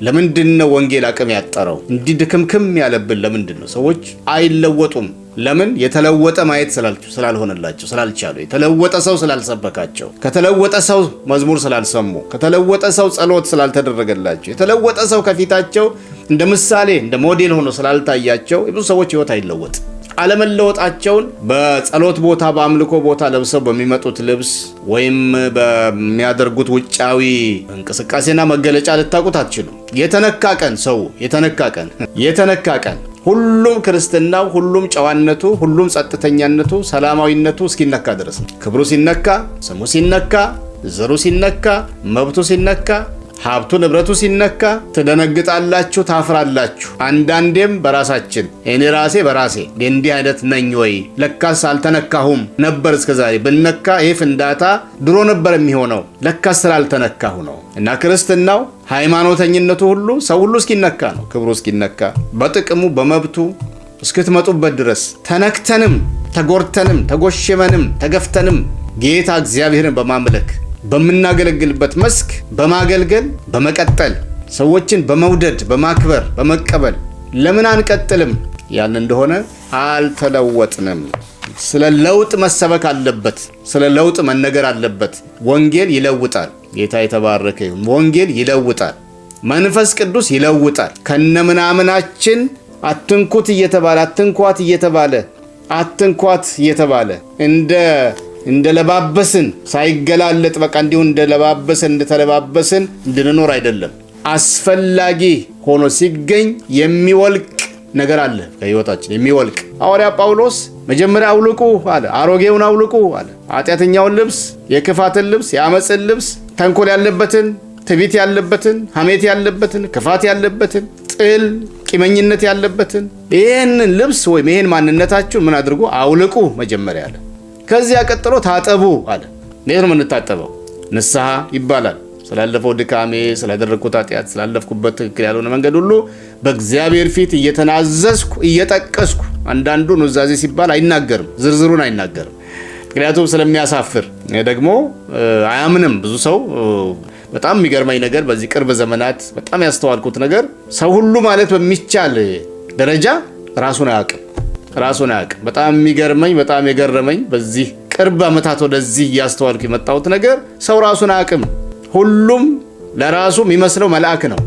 ለምንድነው ወንጌል አቅም ያጠረው? እንዲህ ድክምክም ያለብን ለምንድነው? ሰዎች አይለወጡም። ለምን? የተለወጠ ማየት ስላልሆነላቸው ስላልቻሉ፣ የተለወጠ ሰው ስላልሰበካቸው፣ ከተለወጠ ሰው መዝሙር ስላልሰሙ፣ ከተለወጠ ሰው ጸሎት ስላልተደረገላቸው፣ የተለወጠ ሰው ከፊታቸው እንደ ምሳሌ እንደ ሞዴል ሆኖ ስላልታያቸው የብዙ ሰዎች ህይወት አይለወጥ። አለመለወጣቸውን በጸሎት ቦታ በአምልኮ ቦታ ለብሰው በሚመጡት ልብስ ወይም በሚያደርጉት ውጫዊ እንቅስቃሴና መገለጫ ልታውቁት አትችሉም። የተነካ ቀን ሁሉም ክርስትናው፣ ሁሉም ጨዋነቱ፣ ሁሉም ጸጥተኛነቱ፣ ሰላማዊነቱ እስኪነካ ድረስ ነው። ክብሩ ሲነካ፣ ስሙ ሲነካ፣ ዘሩ ሲነካ፣ መብቱ ሲነካ፣ ሀብቱ ንብረቱ ሲነካ ትደነግጣላችሁ፣ ታፍራላችሁ። አንዳንዴም በራሳችን እኔ ራሴ በራሴ እንዲህ አይነት ነኝ ወይ? ለካስ አልተነካሁም ነበር እስከዛሬ። ብነካ ይሄ ፍንዳታ ድሮ ነበር የሚሆነው። ለካስ ስላልተነካሁ ነው። እና ክርስትናው ሃይማኖተኝነቱ ሁሉ ሰው ሁሉ እስኪነካ ነው። ክብሩ እስኪነካ በጥቅሙ በመብቱ እስክትመጡበት ድረስ ተነክተንም ተጎርተንም ተጎሽመንም ተገፍተንም ጌታ እግዚአብሔርን በማምለክ በምናገለግልበት መስክ በማገልገል በመቀጠል ሰዎችን በመውደድ በማክበር በመቀበል ለምን አንቀጥልም? ያን እንደሆነ አልተለወጥንም። ስለ ለውጥ መሰበክ አለበት። ስለ ለውጥ መነገር አለበት። ወንጌል ይለውጣል። ጌታ የተባረከ ይሁን። ወንጌል ይለውጣል። መንፈስ ቅዱስ ይለውጣል። ከነምናምናችን አትንኩት እየተባለ አትንኳት እየተባለ እንደ ለባበስን ሳይገላለጥ በቃ እንዲሁ እንደተለባበስን እንድንኖር አይደለም። አስፈላጊ ሆኖ ሲገኝ የሚወልቅ ነገር አለ ከህይወታችን የሚወልቅ። ሐዋርያ ጳውሎስ መጀመሪያ አውልቁ አለ። አሮጌውን አውልቁ አለ። ኃጢአተኛውን ልብስ፣ የክፋትን ልብስ፣ የአመፅን ልብስ፣ ተንኮል ያለበትን፣ ትዕቢት ያለበትን፣ ሐሜት ያለበትን፣ ክፋት ያለበትን፣ ጥል፣ ቂመኝነት ያለበትን ይህንን ልብስ ወይም ይህን ማንነታችሁን ምን አድርጉ? አውልቁ መጀመሪያ አለ። ከዚያ ቀጥሎ ታጠቡ አለ። እንዴት ነው የምንታጠበው? ንስሐ ይባላል። ስላለፈው ድካሜ፣ ስላደረግኩት ኃጢአት፣ ስላለፍኩበት ትክክል ያልሆነ መንገድ ሁሉ በእግዚአብሔር ፊት እየተናዘዝኩ እየጠቀስኩ። አንዳንዱ ኑዛዜ ሲባል አይናገርም፣ ዝርዝሩን አይናገርም፣ ምክንያቱም ስለሚያሳፍር ደግሞ አያምንም ብዙ ሰው። በጣም የሚገርመኝ ነገር በዚህ ቅርብ ዘመናት በጣም ያስተዋልኩት ነገር ሰው ሁሉ ማለት በሚቻል ደረጃ ራሱን አያውቅም። በጣም የሚገርመኝ በጣም የገረመኝ በዚህ ቅርብ ዓመታት ወደዚህ ያስተዋልኩ የመጣሁት ነገር ሰው ራሱን አያውቅም። ሁሉም ለራሱ የሚመስለው መልአክ ነው።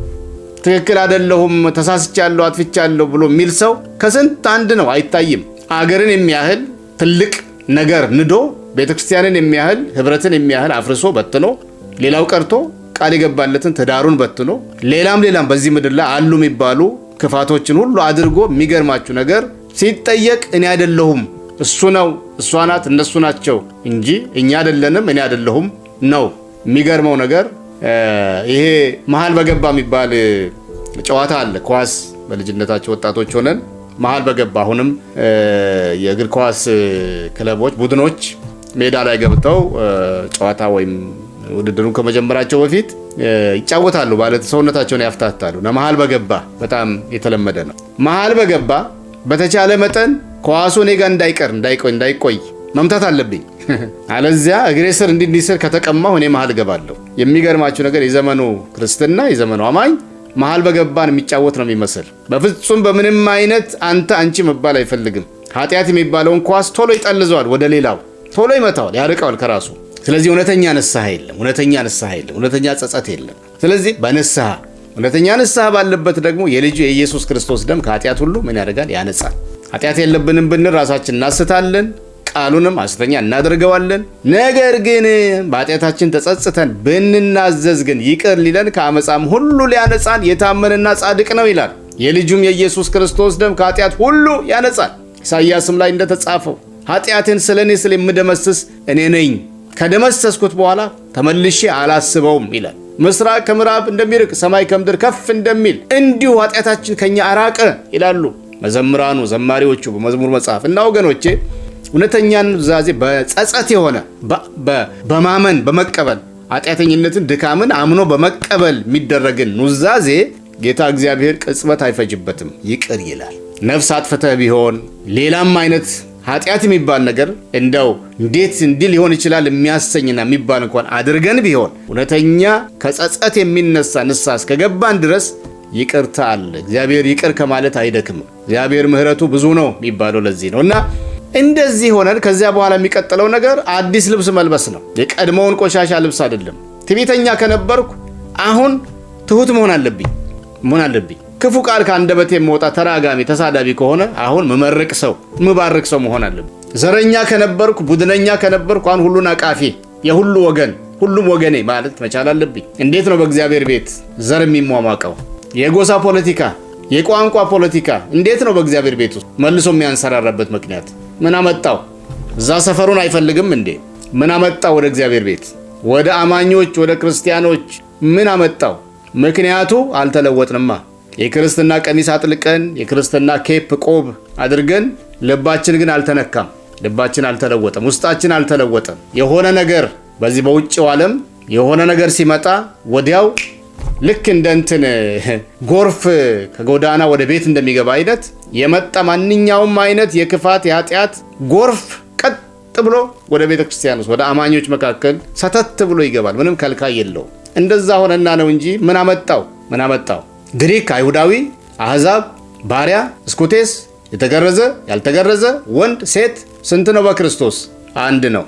ትክክል አይደለሁም፣ ተሳስቻለሁ፣ አጥፍቻለሁ ብሎ የሚል ሰው ከስንት አንድ ነው። አይታይም። አገርን የሚያህል ትልቅ ነገር ንዶ፣ ቤተክርስቲያንን የሚያህል ህብረትን የሚያህል አፍርሶ በትኖ፣ ሌላው ቀርቶ ቃል የገባለትን ትዳሩን በትኖ፣ ሌላም በዚህ ምድር ላይ አሉ የሚባሉ ክፋቶችን ሁሉ አድርጎ የሚገርማችሁ ነገር ሲጠየቅ እኔ አይደለሁም እሱ ነው እሷ ናት እነሱ ናቸው እንጂ እኛ አይደለንም እኔ አይደለሁም ነው። የሚገርመው ነገር ይሄ መሃል በገባ የሚባል ጨዋታ አለ። ኳስ በልጅነታቸው ወጣቶች ሆነን መሃል በገባ አሁንም የእግር ኳስ ክለቦች ቡድኖች ሜዳ ላይ ገብተው ጨዋታ ወይም ውድድሩን ከመጀመራቸው በፊት ይጫወታሉ። ማለት ሰውነታቸውን ያፍታታሉ። መሃል በገባ በጣም የተለመደ ነው። መሃል በገባ በተቻለ መጠን ኳሱ እኔ ጋር እንዳይቆይ መምታት አለብኝ። አለዚያ እግሬ ስር እንዲስር ከተቀማሁ እኔ መሃል ገባለሁ። የሚገርማችሁ ነገር የዘመኑ ክርስትና የዘመኑ አማኝ መሃል በገባን የሚጫወት ነው የሚመስል። በፍጹም በምንም አይነት አንቺ መባል አይፈልግም። ኃጢአት የሚባለውን ኳስ ቶሎ ይጠልዘዋል፣ ወደ ሌላው ቶሎ ይመታዋል፣ ያርቀዋል ከራሱ። ስለዚህ እውነተኛ ንስሐ የለም፣ እውነተኛ ጸጸት የለም። ስለዚህ በንስሐ እውነተኛ ንስሐ ባለበት ደግሞ የልጁ የኢየሱስ ክርስቶስ ደም ከኃጢአት ሁሉ ምን ያደርጋል? ያነጻል። ኃጢአት የለብንም ብንል ራሳችን እናስታለን፣ ቃሉንም ሐሰተኛ እናደርገዋለን። ነገር ግን በኃጢአታችን ተጸጽተን ብንናዘዝ ግን ይቅር ሊለን ከአመፃም ሁሉ ሊያነጻን የታመነና ጻድቅ ነው ይላል። የልጁም የኢየሱስ ክርስቶስ ደም ከኃጢአት ሁሉ ያነጻል። ኢሳይያስም ላይ እንደተጻፈው ኃጢአትን ስለ እኔ ስለ የምደመስስ እኔ ነኝ፣ ከደመሰስኩት በኋላ ተመልሼ አላስበውም ይላል። ምስራቅ ከምዕራብ እንደሚርቅ ሰማይ ከምድር ከፍ እንደሚል እንዲሁ ኃጢአታችን ከኛ አራቀ ይላሉ መዘምራኑ፣ ዘማሪዎቹ በመዝሙር መጽሐፍ። እና ወገኖቼ እውነተኛን ኑዛዜ በጸጸት የሆነ በማመን በመቀበል ኃጢአተኝነትን፣ ድካምን አምኖ በመቀበል የሚደረግን ኑዛዜ ጌታ እግዚአብሔር ቅጽበት አይፈጅበትም፣ ይቅር ይላል። ነፍስ አጥፍተህ ቢሆን ሌላም አይነት ኃጢአት የሚባል ነገር እንደው እንዴት እንዲህ ሊሆን ይችላል የሚያሰኝና የሚባል እንኳን አድርገን ቢሆን እውነተኛ ከጸጸት የሚነሳ ንስሐ እስከገባን ድረስ ይቅርታ አለ። እግዚአብሔር ይቅር ከማለት አይደክምም። እግዚአብሔር ምሕረቱ ብዙ ነው የሚባለው ለዚህ ነው። እና እንደዚህ ሆነን ከዚያ በኋላ የሚቀጥለው ነገር አዲስ ልብስ መልበስ ነው። የቀድሞውን ቆሻሻ ልብስ አይደለም። ትዕቢተኛ ከነበርኩ አሁን ትሁት መሆን አለብኝ። ክፉ ቃል ከአንደበቴ የሚወጣ ተራጋሚ ተሳዳቢ ከሆነ አሁን ምመርቅ ሰው ምባርክ ሰው መሆን አለብኝ። ዘረኛ ከነበርኩ ቡድነኛ ከነበርኩ አሁን ሁሉን አቃፊ የሁሉ ወገን ሁሉም ወገኔ ማለት መቻል አለብኝ። እንዴት ነው በእግዚአብሔር ቤት ዘር የሚሟሟቀው? የጎሳ ፖለቲካ፣ የቋንቋ ፖለቲካ እንዴት ነው በእግዚአብሔር ቤት ውስጥ መልሶ የሚያንሰራራበት ምክንያት ምን አመጣው? እዛ ሰፈሩን አይፈልግም እንዴ? ምን አመጣው ወደ እግዚአብሔር ቤት? ወደ አማኞች ወደ ክርስቲያኖች ምን አመጣው? ምክንያቱ አልተለወጥንማ። የክርስትና ቀሚስ አጥልቀን የክርስትና ኬፕ ቆብ አድርገን ልባችን ግን አልተነካም። ልባችን አልተለወጠም። ውስጣችን አልተለወጠም። የሆነ ነገር በዚህ በውጭው ዓለም የሆነ ነገር ሲመጣ ወዲያው ልክ እንደ እንትን ጎርፍ ከጎዳና ወደ ቤት እንደሚገባ አይነት የመጣ ማንኛውም አይነት የክፋት የኃጢአት ጎርፍ ቀጥ ብሎ ወደ ቤተ ክርስቲያን ውስጥ ወደ አማኞች መካከል ሰተት ብሎ ይገባል። ምንም ከልካይ የለውም። እንደዛ ሆነና ነው እንጂ ምን አመጣው? ግሪክ፣ አይሁዳዊ፣ አሕዛብ፣ ባሪያ፣ እስኩቴስ፣ የተገረዘ፣ ያልተገረዘ፣ ወንድ፣ ሴት ስንት ነው በክርስቶስ? አንድ ነው።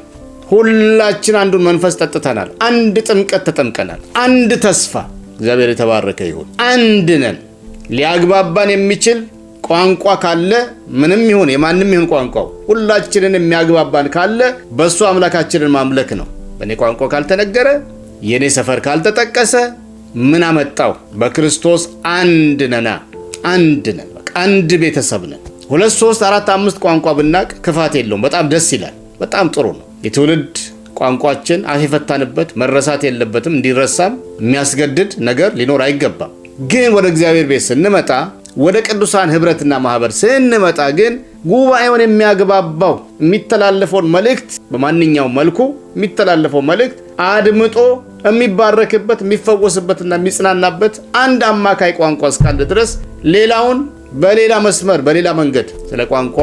ሁላችን አንዱን መንፈስ ጠጥተናል። አንድ ጥምቀት ተጠምቀናል። አንድ ተስፋ። እግዚአብሔር የተባረከ ይሁን። አንድ ነን። ሊያግባባን የሚችል ቋንቋ ካለ ምንም ይሁን የማንም ይሁን ቋንቋው ሁላችንን የሚያግባባን ካለ በእሱ አምላካችንን ማምለክ ነው። በእኔ ቋንቋ ካልተነገረ የኔ ሰፈር ካልተጠቀሰ ምን አመጣው? በክርስቶስ አንድ ነና። አንድ ነን። በቃ አንድ ቤተሰብ ነን። 2 3 4 5 ቋንቋ ብናቅ ክፋት የለውም። በጣም ደስ ይላል። በጣም ጥሩ ነው። የትውልድ ቋንቋችን አፍ የፈታንበት መረሳት የለበትም። እንዲረሳም የሚያስገድድ ነገር ሊኖር አይገባም። ግን ወደ እግዚአብሔር ቤት ስንመጣ ወደ ቅዱሳን ህብረትና ማህበር ስንመጣ ግን ጉባኤውን የሚያግባባው የሚተላለፈውን መልእክት በማንኛውም መልኩ የሚተላለፈው መልእክት አድምጦ የሚባረክበት የሚፈወስበትና የሚጽናናበት አንድ አማካይ ቋንቋ እስካለ ድረስ ሌላውን በሌላ መስመር በሌላ መንገድ ስለ ቋንቋ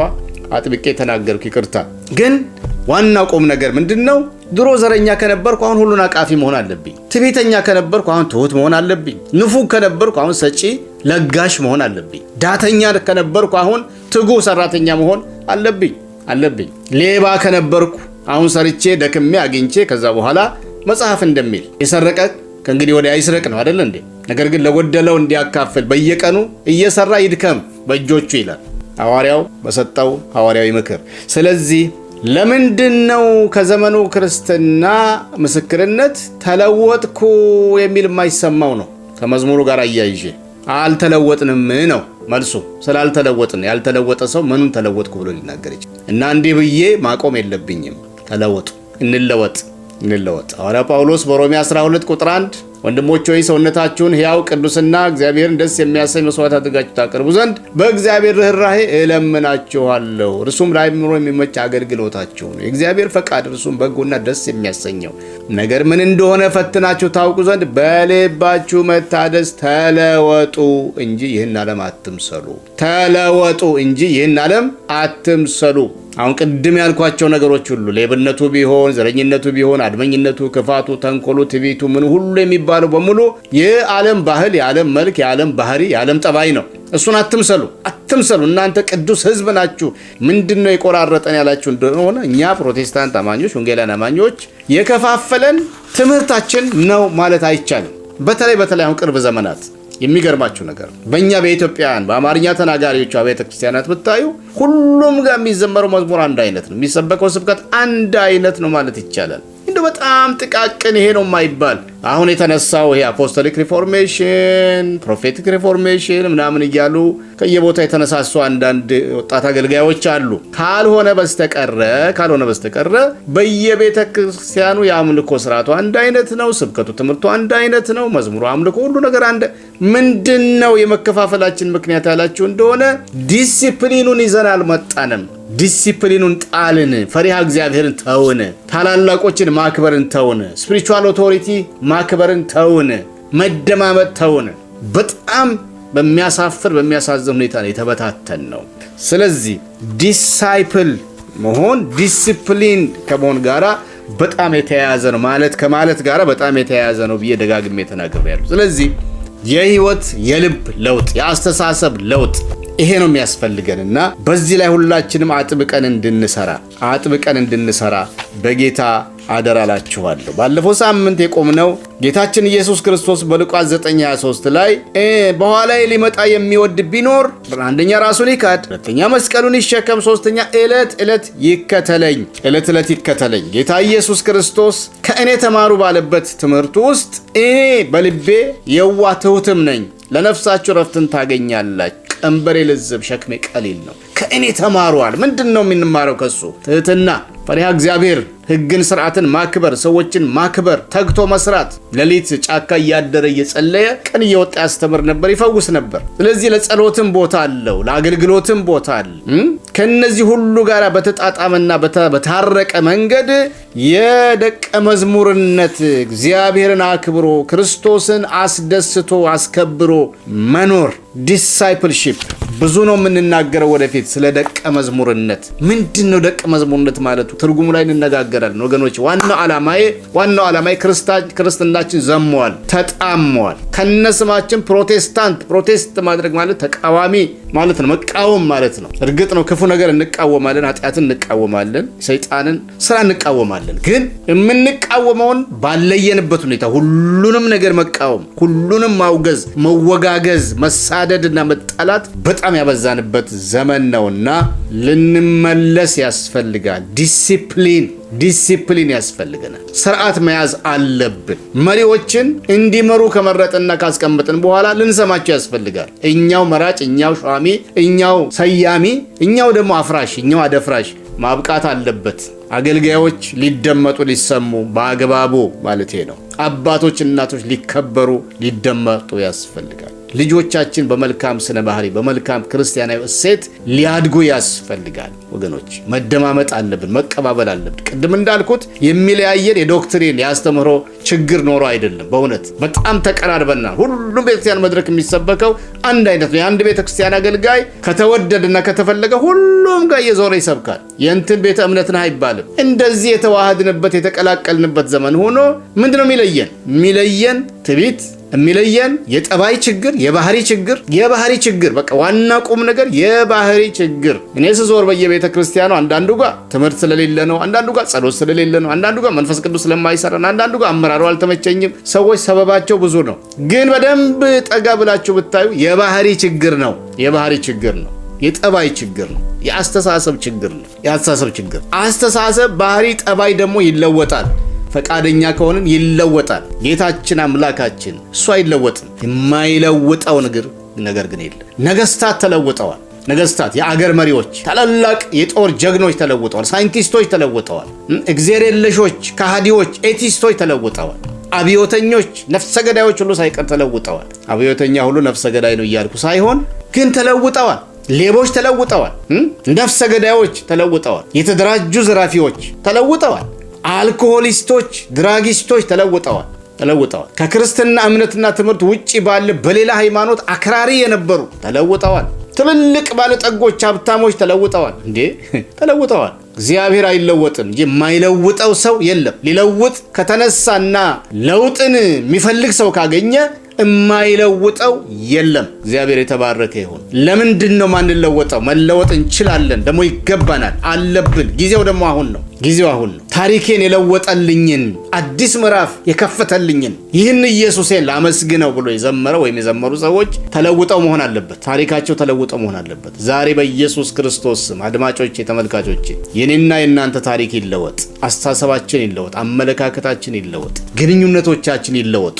አጥብቄ ተናገርኩ፣ ይቅርታ። ግን ዋናው ቁም ነገር ምንድነው? ድሮ ዘረኛ ከነበርኩ አሁን ሁሉን አቃፊ መሆን አለብኝ። ትዕቢተኛ ከነበርኩ አሁን ትሁት መሆን አለብኝ። ንፉግ ከነበርኩ አሁን ሰጪ ለጋሽ መሆን አለብኝ። ዳተኛ ከነበርኩ አሁን ትጉህ ሰራተኛ መሆን አለብኝ። ሌባ ከነበርኩ አሁን ሰርቼ ደክሜ አግኝቼ ከዛ በኋላ መጽሐፍ እንደሚል የሰረቀ ከእንግዲህ ወዲያ አይስረቅ ነው አይደል እንዴ? ነገር ግን ለጎደለው እንዲያካፍል በየቀኑ እየሰራ ይድከም በእጆቹ ይላል ሐዋርያው በሰጠው ሐዋርያዊ ምክር። ስለዚህ ለምንድነው ከዘመኑ ክርስትና ምስክርነት ተለወጥኩ የሚል የማይሰማው ነው? ከመዝሙሩ ጋር አያይዤ አልተለወጥንም ነው መልሱ። ስላልተለወጥን ያልተለወጠ ሰው ምኑን ተለወጥኩ ብሎ ሊናገር ይችላል? እና እንዲህ ብዬ ማቆም የለብኝም። ተለወጡ፣ እንለወጥ። ሐዋርያ ጳውሎስ በሮሜ 12 ቁጥር 1 ወንድሞች ሆይ ሰውነታችሁን ሕያው ቅዱስና እግዚአብሔርን ደስ የሚያሰኝ መስዋዕት አድርጋችሁ ታቀርቡ ዘንድ በእግዚአብሔር ርኅራኄ እለምናችኋለሁ። እርሱም ለአእምሮ የሚመች አገልግሎታችሁ ነው። የእግዚአብሔር ፈቃድ እርሱም በጎና ደስ የሚያሰኘው ነገር ምን እንደሆነ ፈትናችሁ ታውቁ ዘንድ በልባችሁ መታደስ ተለወጡ እንጂ ይህን ዓለም አትምሰሉ። ተለወጡ እንጂ ይህን ዓለም አትምሰሉ። አሁን ቅድም ያልኳቸው ነገሮች ሁሉ ሌብነቱ ቢሆን፣ ዘረኝነቱ ቢሆን፣ አድመኝነቱ፣ ክፋቱ፣ ተንኮሉ፣ ትዕቢቱ ምን ሁሉ የሚባለው በሙሉ የዓለም ባህል፣ የዓለም መልክ፣ የዓለም ባህሪ፣ የዓለም ጠባይ ነው። እሱን አትምሰሉ። እናንተ ቅዱስ ሕዝብ ናችሁ። ምንድነው የቆራረጠን ያላችሁ እንደሆነ እኛ ፕሮቴስታንት አማኞች፣ ወንጌላውያን አማኞች የከፋፈለን ትምህርታችን ነው ማለት አይቻልም። በተለይ አሁን ቅርብ ዘመናት የሚገርማችሁ ነገር በእኛ በኢትዮጵያውያን በአማርኛ ተናጋሪዎቹ አብያተ ክርስቲያናት ብታዩ ሁሉም ጋር የሚዘመረው መዝሙር አንድ አይነት ነው። የሚሰበከው ስብከት አንድ አይነት ነው ማለት ይቻላል። እንደው በጣም ጥቃቅን ይሄ ነው የማይባል አሁን የተነሳው ይሄ አፖስቶሊክ ሪፎርሜሽን፣ ፕሮፌቲክ ሪፎርሜሽን ምናምን እያሉ ከየቦታ የተነሳሱ አንዳንድ ወጣት አገልጋዮች አሉ። ካልሆነ በስተቀረ በየቤተ ክርስቲያኑ የአምልኮ ስርዓቱ አንድ አይነት ነው። ስብከቱ፣ ትምህርቱ አንድ አይነት ነው። መዝሙሩ፣ አምልኮ፣ ሁሉ ነገር አንድ። ምንድነው የመከፋፈላችን ምክንያት ያላችሁ እንደሆነ ዲሲፕሊኑን ይዘን አልመጣንም። ዲሲፕሊኑን ጣልን። ፈሪሃ እግዚአብሔርን ተውን። ታላላቆችን ማክበርን ተውን። ስፒሪቹዋል ኦቶሪቲ ማክበርን ተውን። መደማመጥ ተውን። በጣም በሚያሳፍር በሚያሳዝን ሁኔታ ነው የተበታተን ነው። ስለዚህ ዲሳይፕል መሆን ዲሲፕሊን ከመሆን ጋራ በጣም የተያያዘ ነው። ከማለት ጋራ በጣም የተያያዘ ነው ብዬ ደጋግሜ ተናግሬያለሁ። ስለዚህ የህይወት የልብ ለውጥ፣ የአስተሳሰብ ለውጥ ይሄ ነው የሚያስፈልገንና በዚህ ላይ ሁላችንም አጥብቀን እንድንሰራ በጌታ አደራላችኋለሁ። ባለፈው ሳምንት የቆምነው ጌታችን ኢየሱስ ክርስቶስ በሉቃስ 9:23 ላይ በኋላዬ ሊመጣ የሚወድ ቢኖር አንደኛ ራሱን ይካድ፣ ሁለተኛ መስቀሉን ይሸከም፣ ሶስተኛ ዕለት ዕለት ይከተለኝ። ጌታ ኢየሱስ ክርስቶስ ከእኔ ተማሩ ባለበት ትምህርቱ ውስጥ እኔ በልቤ የዋህ ትሑትም ነኝ፣ ለነፍሳችሁ ረፍትን ታገኛላችሁ፣ ቀንበሬ ልዝብ ሸክሜ ቀሊል ነው። ከእኔ ተማሩዋል። ምንድን ነው የምንማረው ከሱ? ትህትና፣ ፈሪሃ እግዚአብሔር፣ ሕግን ስርዓትን ማክበር፣ ሰዎችን ማክበር፣ ተግቶ መስራት። ሌሊት ጫካ እያደረ እየጸለየ ቀን እየወጣ ያስተምር ነበር፣ ይፈውስ ነበር። ስለዚህ ለጸሎትም ቦታ አለው፣ ለአገልግሎትም ቦታ አለ። ከነዚህ ሁሉ ጋር በተጣጣመና በታረቀ መንገድ የደቀ መዝሙርነት እግዚአብሔርን አክብሮ ክርስቶስን አስደስቶ አስከብሮ መኖር ዲሳይፕልሺፕ። ብዙ ነው የምንናገረው ወደፊት ስለ ደቀ መዝሙርነት። ምንድነው ደቀ መዝሙርነት ማለቱ? ትርጉሙ ላይ እንነጋገራለን ወገኖች። ዋናው ዓላማዬ ክርስትናችን ዘመዋል፣ ተጣመዋል። ከነስማችን ፕሮቴስት ማድረግ ማለት ተቃዋሚ ማለት ነው፣ መቃወም ማለት ነው። እርግጥ ነው ክፉ ነገር እንቃወማለን፣ ኃጢአትን እንቃወማለን፣ ሰይጣንን ስራ እንቃወማለን። ግን የምንቃወመውን ባለየንበት ሁኔታ ሁሉንም ነገር መቃወም፣ ሁሉንም ማውገዝ፣ መወጋገዝ፣ መሳደድና መጣላት በጣም ያበዛንበት ዘመን ነውና ልንመለስ ያስፈልጋል። ዲሲፕሊን ያስፈልገናል። ስርዓት መያዝ አለብን። መሪዎችን እንዲመሩ ከመረጥና ካስቀምጥን በኋላ ልንሰማቸው ያስፈልጋል። እኛው መራጭ፣ እኛው ሿሚ፣ እኛው ሰያሚ፣ እኛው ደግሞ አፍራሽ፣ እኛው አደፍራሽ ማብቃት አለበት። አገልጋዮች ሊደመጡ ሊሰሙ በአግባቡ ማለት ነው። አባቶች እናቶች ሊከበሩ ሊደመጡ ያስፈልጋል። ልጆቻችን በመልካም ስነ ባህሪ በመልካም ክርስቲያናዊ እሴት ሊያድጉ ያስፈልጋል። ወገኖች መደማመጥ አለብን፣ መቀባበል አለብን። ቅድም እንዳልኩት የሚለያየን የዶክትሪን ያስተምሮ ችግር ኖሮ አይደለም። በእውነት በጣም ተቀራርበናል። ሁሉም ቤተክርስቲያን መድረክ የሚሰበከው አንድ አይነት ነው። የአንድ ቤተክርስቲያን አገልጋይ ከተወደደና ከተፈለገ ሁሉም ጋር እየዞረ ይሰብካል። የእንትን ቤተ እምነት ነህ አይባልም። እንደዚህ የተዋሃድንበት የተቀላቀልንበት ዘመን ሆኖ ምንድነው የሚለየን? ትዕቢት የሚለየን የጠባይ ችግር፣ የባህሪ ችግር። በቃ ዋና ቁም ነገር የባህሪ ችግር። እኔ ስዞር በየቤተ ክርስቲያኑ አንዳንዱ ጋር ትምህርት ስለሌለ ነው፣ አንዳንዱ ጋር ጸሎት ስለሌለ ነው፣ አንዳንዱ ጋር መንፈስ ቅዱስ ስለማይሰራ ነው፣ አንዳንዱ ጋር አመራሩ አልተመቸኝም። ሰዎች ሰበባቸው ብዙ ነው። ግን በደንብ ጠጋ ብላችሁ ብታዩ የባህሪ ችግር ነው። የጠባይ ችግር ነው። የአስተሳሰብ ችግር ነው። አስተሳሰብ፣ ባህሪ፣ ጠባይ ደግሞ ይለወጣል። ፈቃደኛ ከሆንን ይለወጣል። ጌታችን አምላካችን እሱ አይለወጥም። የማይለውጠው ነገር ግን የለም። ነገስታት ተለውጠዋል። የአገር መሪዎች፣ ታላላቅ የጦር ጀግኖች ተለውጠዋል። ሳይንቲስቶች ተለውጠዋል። እግዚአብሔር የለሾች፣ ከሃዲዎች፣ ኤቲስቶች ተለውጠዋል። አብዮተኞች፣ ነፍሰ ገዳዮች ሁሉ ሳይቀር ተለውጠዋል። አብዮተኛ ሁሉ ነፍሰ ገዳይ ነው እያልኩ ሳይሆን ግን ተለውጠዋል። ሌቦች ተለውጠዋል። ነፍሰ ገዳዮች ተለውጠዋል። የተደራጁ ዘራፊዎች ተለውጠዋል። አልኮሆሊስቶች፣ ድራጊስቶች ተለውጠዋል። ከክርስትና እምነትና ትምህርት ውጪ ባለ በሌላ ሃይማኖት አክራሪ የነበሩ ተለውጠዋል። ትልልቅ ባለጠጎች፣ ሀብታሞች ተለውጠዋል። ተለውጠዋል። እግዚአብሔር አይለወጥም እንጂ የማይለውጠው ሰው የለም። ሊለውጥ ከተነሳና ለውጥን የሚፈልግ ሰው ካገኘ የማይለውጠው የለም። እግዚአብሔር የተባረከ ይሁን። ለምንድን ነው ማንለወጠው? መለወጥ እንችላለን፣ ደግሞ ይገባናል፣ አለብን። ጊዜው ደግሞ አሁን ነው። ጊዜው አሁን ነው። ታሪኬን የለወጠልኝን አዲስ ምዕራፍ የከፈተልኝን ይህን ኢየሱሴን ላመስግነው ብሎ የዘመረው ወይም የዘመሩ ሰዎች ተለውጠው መሆን አለበት። ታሪካቸው ተለውጠው መሆን አለበት። ዛሬ በኢየሱስ ክርስቶስ ስም አድማጮቼ፣ ተመልካቾቼ የኔና የእናንተ ታሪክ ይለወጥ፣ አስተሳሰባችን ይለወጥ፣ አመለካከታችን ይለወጥ፣ ግንኙነቶቻችን ይለወጡ።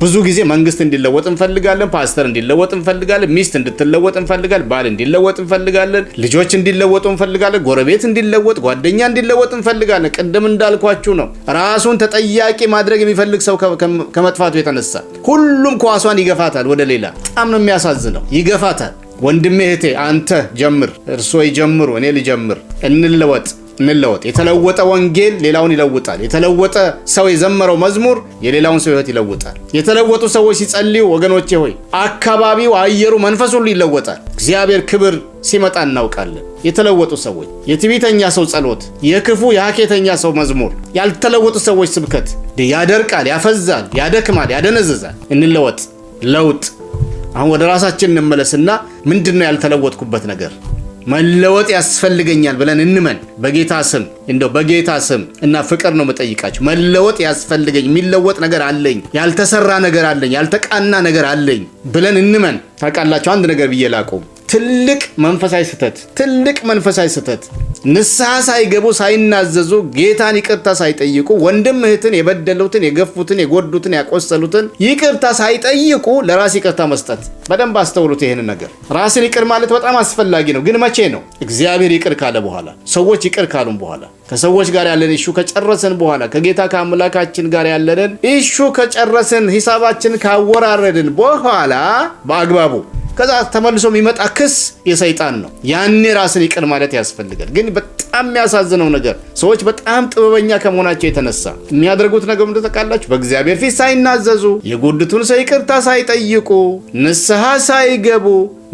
ብዙ ጊዜ መንግስት እንዲለወጥ እንፈልጋለን፣ ፓስተር እንዲለወጥ እንፈልጋለን፣ ሚስት እንድትለወጥ እንፈልጋለን፣ ባል እንዲለወጥ እንፈልጋለን፣ ልጆች እንዲለወጡ እንፈልጋለን፣ ጎረቤት እንዲለወጥ፣ ጓደኛ እንዲለወጥ እንፈልጋለን። ቅድም እንዳልኳችሁ ነው። ራሱን ተጠያቂ ማድረግ የሚፈልግ ሰው ከመጥፋቱ የተነሳ ሁሉም ኳሷን ይገፋታል ወደ ሌላ። በጣም ነው የሚያሳዝነው። ይገፋታል። ወንድሜ እህቴ፣ አንተ ጀምር፣ እርሶ ይጀምሩ፣ እኔ ልጀምር፣ እንለወጥ። የተለወጠ ወንጌል ሌላውን ይለውጣል። የተለወጠ ሰው የዘመረው መዝሙር የሌላውን ሰው ህይወት ይለውጣል። የተለወጡ ሰዎች ሲጸልዩ ወገኖቼ ሆይ አካባቢው፣ አየሩ፣ መንፈስ ሁሉ ይለወጣል። እግዚአብሔር ክብር ሲመጣ እናውቃለን። የተለወጡ ሰዎች፣ የትዕቢተኛ ሰው ጸሎት፣ የክፉ የሐኬተኛ ሰው መዝሙር፣ ያልተለወጡ ሰዎች ስብከት ያደርቃል፣ ያፈዛል፣ ያደክማል፣ ያደነዝዛል። እንለወጥ። ለውጥ። አሁን ወደ ራሳችን እንመለስና ምንድነው ያልተለወጥኩበት ነገር? መለወጥ ያስፈልገኛል ብለን እንመን። በጌታ ስም እንደው በጌታ ስም እና ፍቅር ነው መጠይቃችሁ። መለወጥ ያስፈልገኝ፣ የሚለወጥ ነገር አለኝ፣ ያልተሰራ ነገር አለኝ፣ ያልተቃና ነገር አለኝ ብለን እንመን። ታውቃላችሁ አንድ ነገር ብዬ ላቁም። ትልቅ መንፈሳዊ ስህተት ንስሐ ሳይገቡ ሳይናዘዙ ጌታን ይቅርታ ሳይጠይቁ ወንድም እህትን የበደሉትን የገፉትን የጎዱትን ያቆሰሉትን ይቅርታ ሳይጠይቁ ለራስ ይቅርታ መስጠት። በደንብ አስተውሉት ይሄን ነገር። ራስን ይቅር ማለት በጣም አስፈላጊ ነው። ግን መቼ ነው? እግዚአብሔር ይቅር ካለ በኋላ፣ ሰዎች ይቅር ካሉን በኋላ፣ ከሰዎች ጋር ያለን ኢሹ ከጨረስን በኋላ፣ ከጌታ ከአምላካችን ጋር ያለንን ኢሹ ከጨረስን፣ ሂሳባችን ካወራረድን በኋላ በአግባቡ ከዛ ተመልሶ የሚመጣ ክስ የሰይጣን ነው። ያኔ ራስን ይቅር ማለት ያስፈልጋል። ግን በጣም የሚያሳዝነው ነገር ሰዎች በጣም ጥበበኛ ከመሆናቸው የተነሳ የሚያደርጉት ነገር ምንድን ተቃላችሁ? በእግዚአብሔር ፊት ሳይናዘዙ፣ የጎዱትን ሰው ይቅርታ ሳይጠይቁ፣ ንስሐ ሳይገቡ፣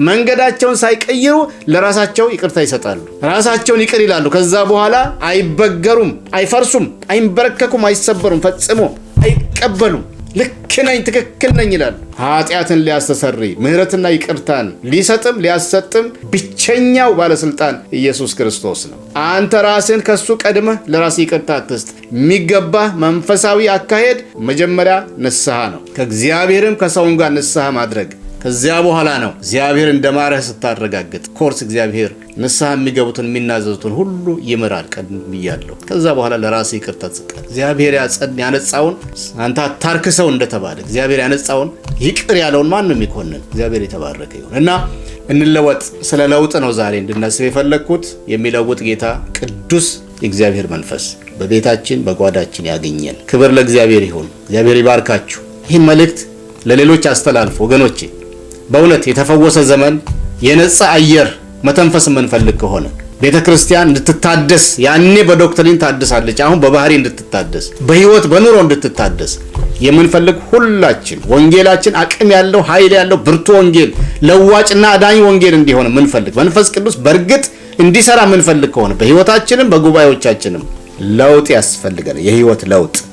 መንገዳቸውን ሳይቀይሩ ለራሳቸው ይቅርታ ይሰጣሉ። ራሳቸውን ይቅር ይላሉ። ከዛ በኋላ አይበገሩም፣ አይፈርሱም፣ አይንበረከኩም፣ አይሰበሩም፣ ፈጽሞ አይቀበሉም። ልክ ነኝ፣ ትክክል ነኝ ይላሉ። ኃጢአትን ሊያስተሰርይ ምሕረትና ይቅርታን ሊሰጥም ሊያሰጥም ብቸኛው ባለስልጣን ኢየሱስ ክርስቶስ ነው። አንተ ራስን ከሱ ቀድመህ ለራስ ይቅርታ አትስጥ። የሚገባ መንፈሳዊ አካሄድ መጀመሪያ ንስሐ ነው። ከእግዚአብሔርም ከሰውም ጋር ንስሐ ማድረግ። ከዚያ በኋላ ነው እግዚአብሔር እንደማረህ ስታረጋግጥ። ኮርስ እግዚአብሔር ንስሐ የሚገቡትን የሚናዘዙትን ሁሉ ይምራል። ቀድም ብያለሁ። ከዛ በኋላ ለራስ ይቅርታ ትሰጣለህ። እግዚአብሔር ያነጻውን አንተ አታርክሰው እንደተባለ እግዚአብሔር ያነጻውን ይቅር ያለውን ማን ነው የሚኮንን? እግዚአብሔር የተባረከ ይሁን እና እንለወጥ። ስለ ለውጥ ነው ዛሬ እንድናስብ የፈለግኩት። የሚለውጥ ጌታ ቅዱስ የእግዚአብሔር መንፈስ በቤታችን በጓዳችን ያገኘን። ክብር ለእግዚአብሔር ይሁን። እግዚአብሔር ይባርካችሁ። ይህን መልእክት ለሌሎች አስተላልፉ ወገኖቼ። በእውነት የተፈወሰ ዘመን፣ የነጻ አየር መተንፈስ የምንፈልግ ከሆነ ቤተ ክርስቲያን እንድትታደስ፣ ያኔ በዶክትሪን ታድሳለች፣ አሁን በባህሪ እንድትታደስ፣ በህይወት በኑሮ እንድትታደስ የምንፈልግ ሁላችን ወንጌላችን አቅም ያለው ኃይል ያለው ብርቱ ወንጌል፣ ለዋጭና አዳኝ ወንጌል እንዲሆን የምንፈልግ መንፈስ ቅዱስ በእርግጥ እንዲሰራ የምንፈልግ ከሆነ በህይወታችንም በጉባኤዎቻችንም ለውጥ ያስፈልጋል። የህይወት ለውጥ